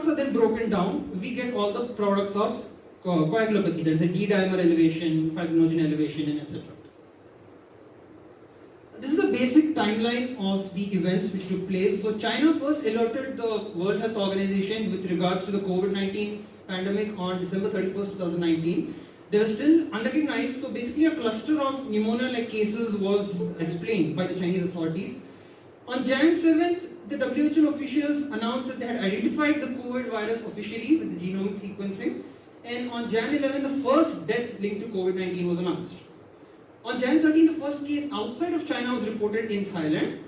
parts are then broken down, we get all the products of coagulopathy. There is a D-dimer elevation, fibrinogen elevation, and etc. This is the basic timeline of the events which took place. So China first alerted the World Health Organization with regards to the COVID-19 pandemic on December 31st, 2019. They were still unrecognized, so basically a cluster of pneumonia-like cases was explained by the Chinese authorities. On Jan 7th, the WHO officials announced that they had identified the COVID virus officially with the genomic sequencing, and on Jan 11th, the first death linked to COVID-19 was announced. On Jan 13, the first case outside of China was reported in Thailand,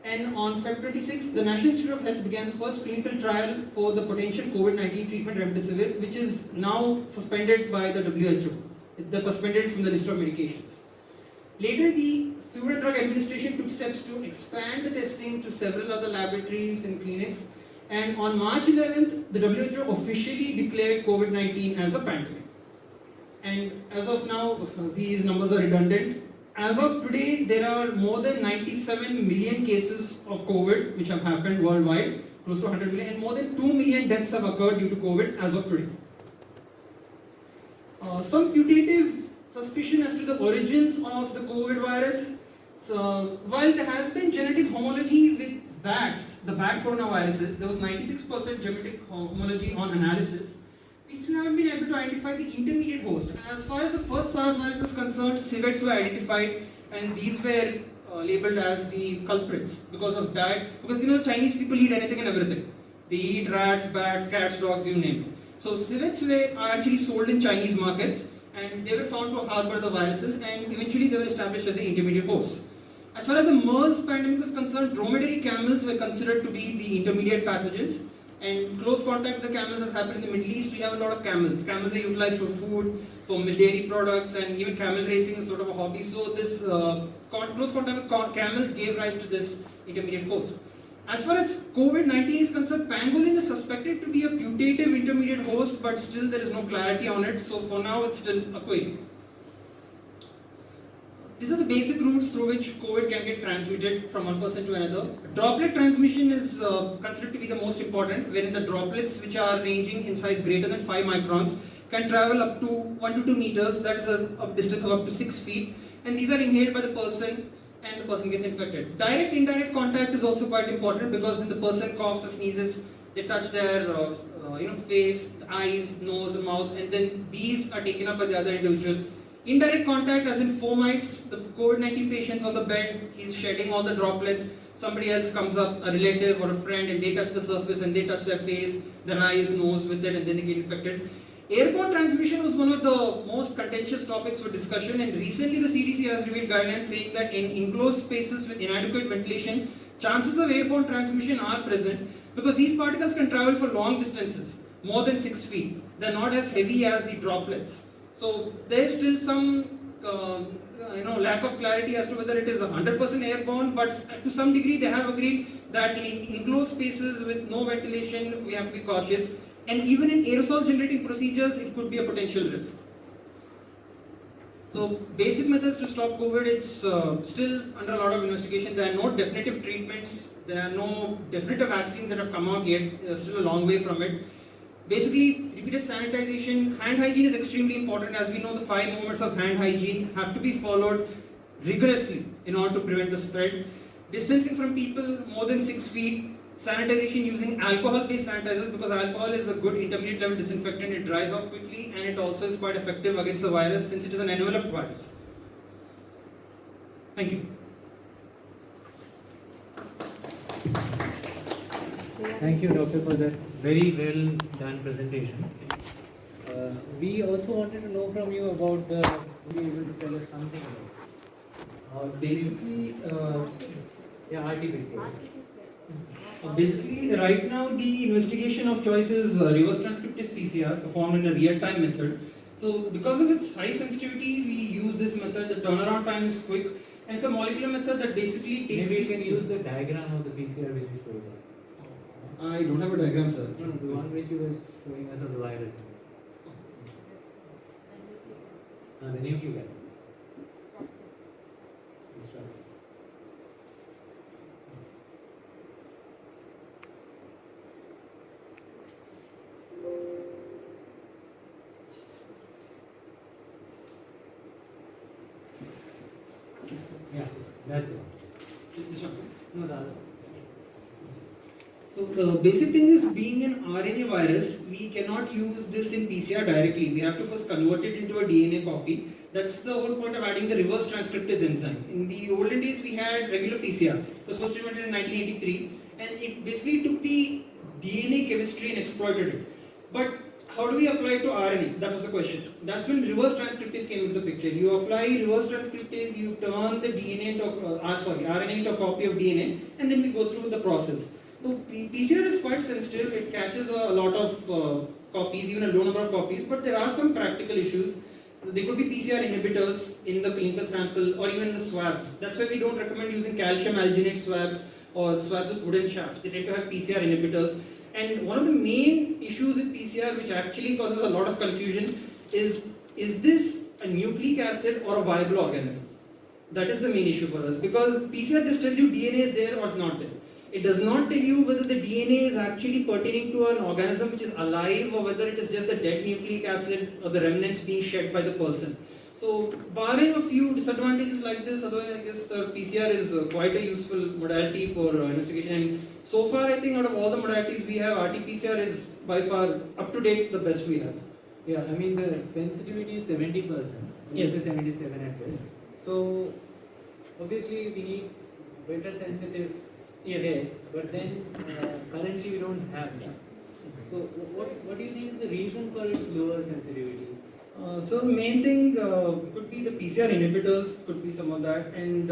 and on Feb 26, the National Institute of Health began the first clinical trial for the potential COVID-19 treatment remdesivir, which is now suspended by the WHO. They're suspended from the list of medications. Later, the Food and Drug Administration took steps to expand the testing to several other laboratories and clinics, and on March 11th, the WHO officially declared COVID-19 as a pandemic. And as of now, these numbers are redundant. As of today, there are more than 97 million cases of COVID which have happened worldwide, close to 100 million, and more than 2 million deaths have occurred due to COVID as of today. Some putative suspicion as to the origins of the COVID virus. So, while there has been genetic homology with bats, the bat coronaviruses, there was 96% genetic homology on analysis. We still haven't been able to identify the intermediate host. As far as the first SARS virus was concerned, civets were identified, and these were labeled as the culprits because of that. Because you know, Chinese people eat anything and everything. They eat rats, bats, cats, dogs, you name it. So civets are actually sold in Chinese markets, and they were found to harbor the viruses, and eventually they were established as the intermediate host. As far as the MERS pandemic is concerned, dromedary camels were considered to be the intermediate pathogens, and close contact with the camels has happened in the Middle East. We have a lot of camels. Camels are utilized for food, for dairy products, and even camel racing is sort of a hobby. So this close contact with camels gave rise to this intermediate host. As far as COVID-19 is concerned, pangolin is suspected to be a putative intermediate host, but still there is no clarity on it. So for now, it's still a query. These are the basic routes through which COVID can get transmitted from one person to another. Droplet transmission is considered to be the most important, wherein the droplets, which are ranging in size greater than 5 microns, can travel up to 1 to 2 meters, that is a distance of up to 6 feet, and these are inhaled by the person, and the person gets infected. Direct indirect contact is also quite important, because when the person coughs or sneezes, they touch their face, eyes, nose, and mouth, and then these are taken up by the other individual. Indirect contact, as in fomites, the COVID-19 patients on the bed, he's shedding all the droplets, somebody else comes up, a relative or a friend, and they touch the surface and they touch their face, their eyes, nose with it, and then they get infected. Airborne transmission was one of the most contentious topics for discussion, and recently the CDC has revealed guidelines saying that in enclosed spaces with inadequate ventilation, chances of airborne transmission are present because these particles can travel for long distances, more than 6 feet. They're not as heavy as the droplets. So there's still some lack of clarity as to whether it is 100% airborne, but to some degree they have agreed that in enclosed spaces with no ventilation we have to be cautious, and even in aerosol generating procedures it could be a potential risk. So basic methods to stop COVID, it's still under a lot of investigation. There are no definitive treatments, there are no definitive vaccines that have come out yet, still a long way from it. Basically, repeated sanitization, hand hygiene is extremely important. As we know, the 5 moments of hand hygiene have to be followed rigorously in order to prevent the spread. Distancing from people more than 6 feet, sanitization using alcohol-based sanitizers, because alcohol is a good intermediate level disinfectant. It dries off quickly and it also is quite effective against the virus since it is an enveloped virus. Thank you. Thank you, Doctor, for that very well done presentation. We also wanted to know from you about the. Would you be able to tell us something about? Basically, RT-PCR. Basically, right now the investigation of choice is reverse transcriptase PCR performed in a real-time method. So, because of its high sensitivity, we use this method. The turnaround time is quick, and it's a molecular method that basically takes. Maybe you can use the diagram of the PCR which you showed. I don't have a diagram, sir. No, the one which you were showing us of the virus. The nucleic acid. So the basic thing is, being an RNA virus, we cannot use this in PCR directly. We have to first convert it into a DNA copy. That's the whole point of adding the reverse transcriptase enzyme. In the olden days, we had regular PCR. It was first invented in 1983, and it basically took the DNA chemistry and exploited it. But how do we apply it to RNA? That was the question. That's when reverse transcriptase came into the picture. You apply reverse transcriptase, you turn the RNA into a copy of DNA, and then we go through the process. So PCR is quite sensitive. It catches a lot of copies, even a low number of copies, but there are some practical issues. There could be PCR inhibitors in the clinical sample or even the swabs. That's why we don't recommend using calcium alginate swabs or swabs with wooden shafts. They tend to have PCR inhibitors. And one of the main issues with PCR, which actually causes a lot of confusion, is this a nucleic acid or a viable organism? That is the main issue for us, because PCR just tells you DNA is there or not there. It does not tell you whether the DNA is actually pertaining to an organism which is alive, or whether it is just the dead nucleic acid or the remnants being shed by the person. So, barring a few disadvantages like this, otherwise I guess PCR is quite a useful modality for investigation. And so far, I think out of all the modalities we have, RT-PCR is by far up to date the best we have. Yeah, I mean the sensitivity is 70%. Yes. 77 at best. So obviously we need better sensitive tests, but then currently we don't have that. So what do you think is the reason for its lower sensitivity? So the main thing could be the PCR inhibitors, could be some of that, and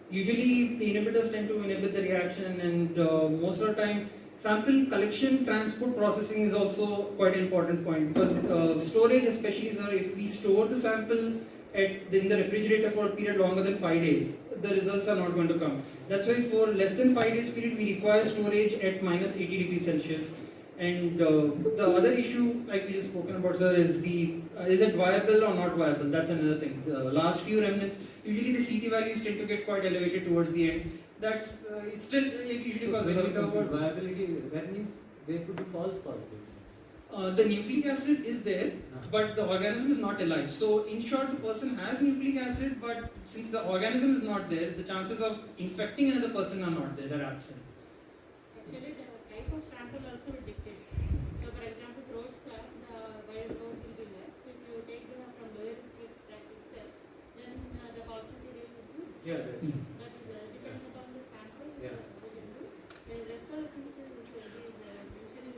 usually the inhibitors tend to inhibit the reaction, and most of the time sample collection, transport, processing is also quite an important point, because storage, especially sir, if we store the sample in the refrigerator for a period longer than 5 days, the results are not going to come. That's why for less than 5 days period we require storage at minus 80 degrees Celsius. And the other issue, like we just spoken about, sir, is is it viable or not viable? That's another thing. The last few remnants, usually the CT values tend to get quite elevated towards the end. That's it's still usually So causes when you talk about confusion. viability, that means there could be false positives. The nucleic acid is there, but the organism is not alive. So, in short, the person has nucleic acid, but since the organism is not there, the chances of infecting another person are not there, they're absent. Actually, the type of sample also will dictate. So, for example, throat swab, the viral load will be less. If you take the from lower respiratory tract itself, then the positivity will be Yeah, that's that is depending upon the sample. Yeah. We will do. The rest of the things is usually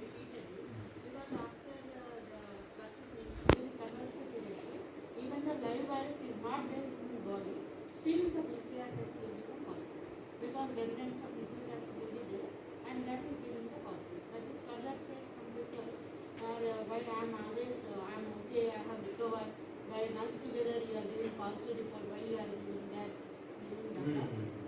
repeatedly, because after the process is very converted directly, even the live virus is not there in the body, still the PCR test will become positive, because remnants of nucleic acid will be there, and that is giving the positive. That is for that sake some people are while I am always I am okay, I have recovered. While now together you are giving positive report, why you are giving that,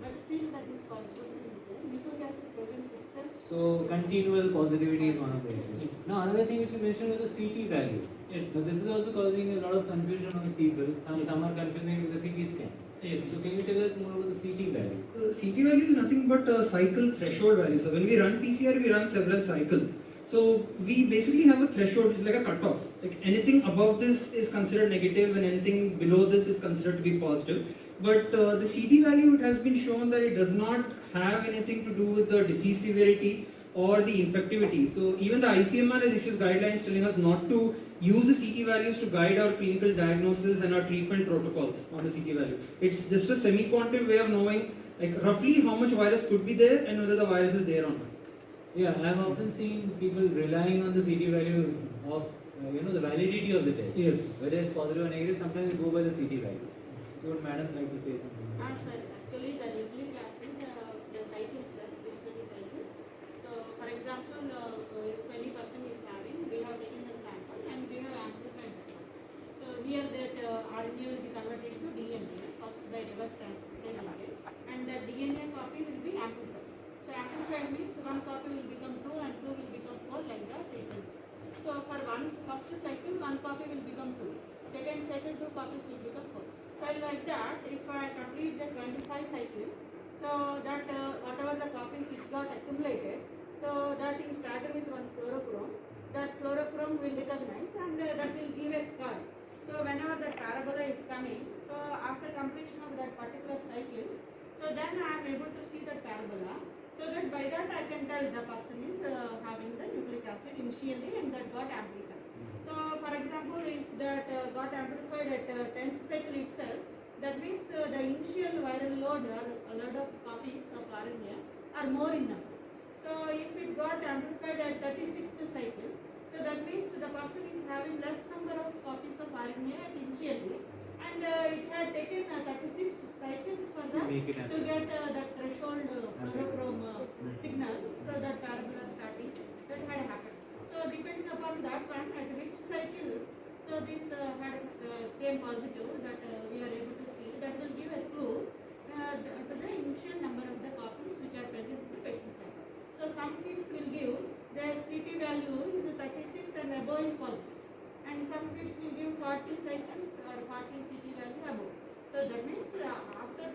but still that is possibility is there. Nucleic acid presence itself. So continual positivity is one of the issues. Now another thing which you mentioned was the CT value. Yes. Now this is also causing a lot of confusion on people. Some are confusing with the CT scan. Yes. So can you tell us more about the CT value? CT value is nothing but a cycle threshold value. So when we run PCR, we run several cycles. So we basically have a threshold, it's like a cutoff. Like anything above this is considered negative and anything below this is considered to be positive. But the CT value, it has been shown that it does not have anything to do with the disease severity or the infectivity. So even the ICMR has issued guidelines telling us not to use the CT values to guide our clinical diagnosis and our treatment protocols on the CT value. It's just a semi-quantitative way of knowing like roughly how much virus could be there and whether the virus is there or not. Yeah, I have often seen people relying on the CT value of the validity of the test. Yes. Whether it's positive or negative, sometimes we go by the CT value. So would madam like to say something? Sir, actually the nucleic acid, the cycles, sir, basically cycles. So, for example, if any person is having, we have taken the sample and we have amplified that. So, here that RNA will be converted to DNA first by reverse transcriptase, and that DNA copy will be amplified. So, amplified means one copy will become 2 and 2 will become 4 like that. So, for first cycle, one copy will become 2. Second cycle, 2 copies will become 4. So like that, if I complete the 25 cycles, so that whatever the copies which got accumulated, so that is staggered with one fluorochrome. That fluorochrome will recognize and that will give a curve. So whenever the parabola is coming, so after completion of that particular cycle, so then I am able to see the parabola, so that by that I can tell the person is having the nucleic acid initially and that got amplified. So for example, if that got amplified at 10th cycle itself, that means the initial viral load or a lot of copies of RNA are more enough. So if it got amplified at 36th cycle, so that means the person is having less number of copies of RNA at initially, and it had taken 36 cycles for that Make it to get that threshold fluorochrome signal, so that parabola starting, that had happened. So depending upon that one, at which cycle, so this had came positive, that we are able to see, that will give a clue to the initial number of the copies which are present in the patient sample. So some kits will give their CT value is 36 and above is positive, and some kits will give 40 cycles or 40 CT value above. So that means after